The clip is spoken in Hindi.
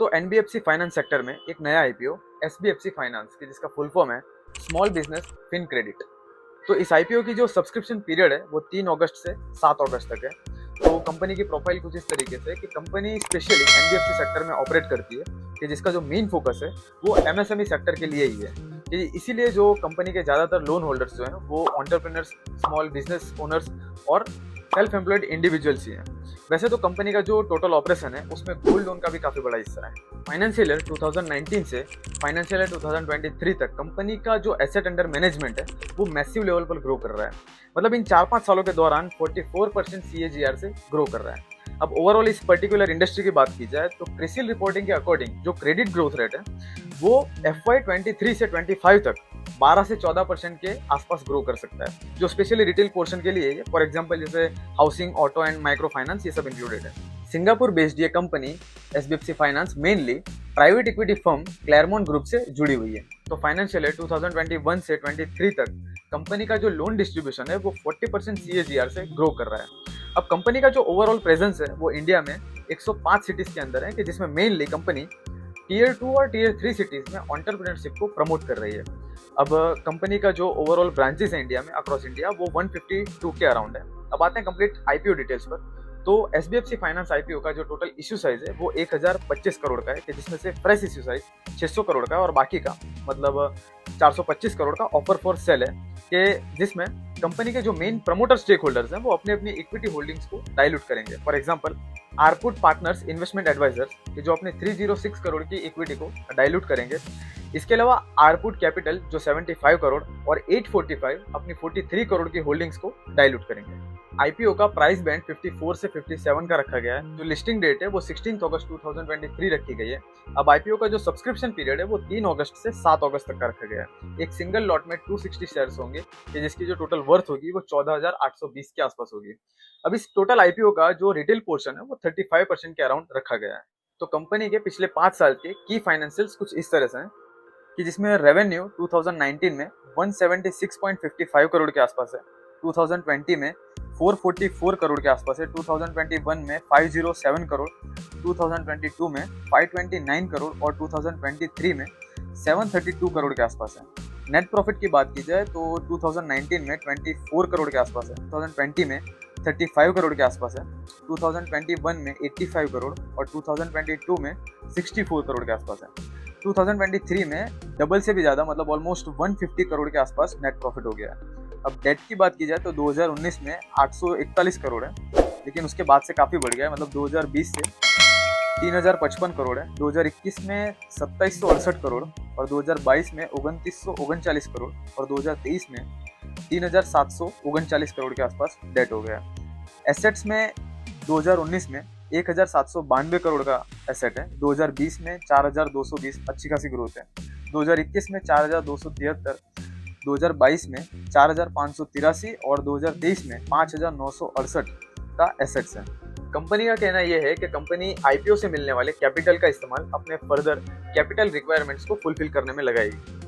तो एनबीएफसी फाइनेंस सेक्टर में एक नया आईपीओ एसबीएफसी फाइनेंस की जिसका फुल फॉर्म है स्मॉल बिजनेस फिन क्रेडिट। तो इस आईपीओ की जो सब्सक्रिप्शन पीरियड है वो 3 अगस्त से 7 अगस्त तक है। तो कंपनी की प्रोफाइल कुछ इस तरीके से कि कंपनी स्पेशली एनबीएफसी सेक्टर में ऑपरेट करती है कि जिसका जो मेन फोकस है वो एमएसएमई सेक्टर के लिए ही है कि इसीलिए जो कंपनी के ज़्यादातर लोन होल्डर्स जो हैं वो एंटरप्रेन्योर्स, स्मॉल बिजनेस ओनर्स और सेल्फ एम्प्लॉयड इंडिविजुअल्स ही हैं। वैसे तो कंपनी का जो टोटल ऑपरेशन है उसमें गोल्ड लोन का भी काफ़ी बड़ा हिस्सा है। फाइनेंशियल ईयर 2019 से फाइनेंशियल ईयर 2023 तक कंपनी का जो एसेट अंडर मैनेजमेंट है वो मैसिव लेवल पर ग्रो कर रहा है। मतलब इन 4-5 सालों के दौरान 44% CAGR से ग्रो कर रहा है। अब ओवरऑल इस पर्टिकुलर इंडस्ट्री की बात की जाए तो क्रिसिल रिपोर्टिंग के अकॉर्डिंग जो क्रेडिट ग्रोथ रेट है वो FY 23 से 25 तक 12 से 14% के आसपास ग्रो कर सकता है, जो स्पेशली रिटेल पोर्शन के लिए है। फॉर एग्जांपल जैसे housing, auto and micro finance ये सब इंक्लूडेड है। सिंगापुर बेस्ड ये company SBFC finance mainly private equity firm Clermont group से जुड़ी हुई है। तो फाइनेंशियल ईयर 2021 से 23 तक कंपनी का जो लोन डिस्ट्रीब्यूशन है वो 40% CAGR से ग्रो कर रहा है। अब कंपनी का जो ओवरऑल प्रेजेंस है वो इंडिया में 105 सिटीज के अंदर है कि जिसमें मेनली कंपनी टीयर 2 और टीयर 3 सिटीज में एंटरप्रेन्योरशिप को प्रमोट कर रही है। अब कंपनी का जो ओवरऑल ब्रांचेस है इंडिया में अक्रॉस इंडिया वो 152 के अराउंड है। अब आते हैं कंप्लीट आईपीओ डिटेल्स पर। तो एसबीएफसी फाइनेंस आईपीओ का जो टोटल इश्यू साइज है वो 1025 करोड़ का है कि जिसमें से फ्रेश इश्यू साइज 600 करोड़ का है और बाकी का मतलब 425 करोड़ का ऑफर फॉर सेल है कि जिसमें कंपनी के जो मेन प्रमोटर स्टेक होल्डर्स हैं वो अपने अपनी इक्विटी होल्डिंग्स को डाइल्यूट करेंगे। For example Arpwood partners investment advisors कि जो अपने 306 करोड़ की इक्विटी को डाइल्यूट करेंगे। इसके अलावा आरपुट कैपिटल जो 75 करोड़ और 845 अपनी 43 करोड़ की होल्डिंग्स को डाइल्यूट करेंगे। आईपीओ का प्राइस बैंड 54 से 57 का रखा गया है। जो लिस्टिंग डेट है वो 16 अगस्त 2023 रखी गई है। अब आईपीओ का जो सब्सक्रिप्शन पीरियड है वो 3 अगस्त से 7 अगस्त तक का रखा गया है। एक सिंगल लॉट में 260 शेयर्स होंगे जिसकी जो टोटल वर्थ होगी वो 14,820 के आसपास होगी। अब इस टोटल आईपीओ का जो रिटेल पोर्शन है वो 35% के अराउंड रखा गया है। तो कंपनी के पिछले 5 साल के की फाइनेंशियल्स कुछ इस तरह से हैं कि जिसमें रेवेन्यू 2019 में 176.55 करोड़ के आसपास है, 2020 में 444 करोड़ के आसपास है, 2021 में 507 करोड़, 2022 में 529 करोड़ और 2023 में 732 करोड़ के आसपास है। नेट प्रॉफिट की बात की जाए तो 2019 में 24 करोड़ के आसपास है, 2020 में 35 करोड़ के आसपास है, 2021 में 85 करोड़ और 2022 में 64 करोड़ के आसपास है। 2023 में डबल से भी ज़्यादा मतलब ऑलमोस्ट 150 करोड़ के आसपास नेट प्रॉफिट हो गया है। अब डेट की बात की जाए तो 2019 में 841 करोड़ है, लेकिन उसके बाद से काफ़ी बढ़ गया है। मतलब 2020 से 3055 करोड़ है, 2021 में 2768 करोड़ और 2022 में 2939 करोड़ और 2023 में 3739 करोड़ के आसपास डेट हो गया। एसेट्स में 2019 में 1792 करोड़ का एसेट है, 2020 में 4220 अच्छी खासी ग्रोथ है, 2021 में 4273, 2022 में 4583 और 2023 में 5968 का एसेट्स है। कंपनी का कहना यह है कि कंपनी आईपीओ से मिलने वाले कैपिटल का इस्तेमाल अपने फर्दर कैपिटल रिक्वायरमेंट्स को फुलफिल करने में लगाएगी।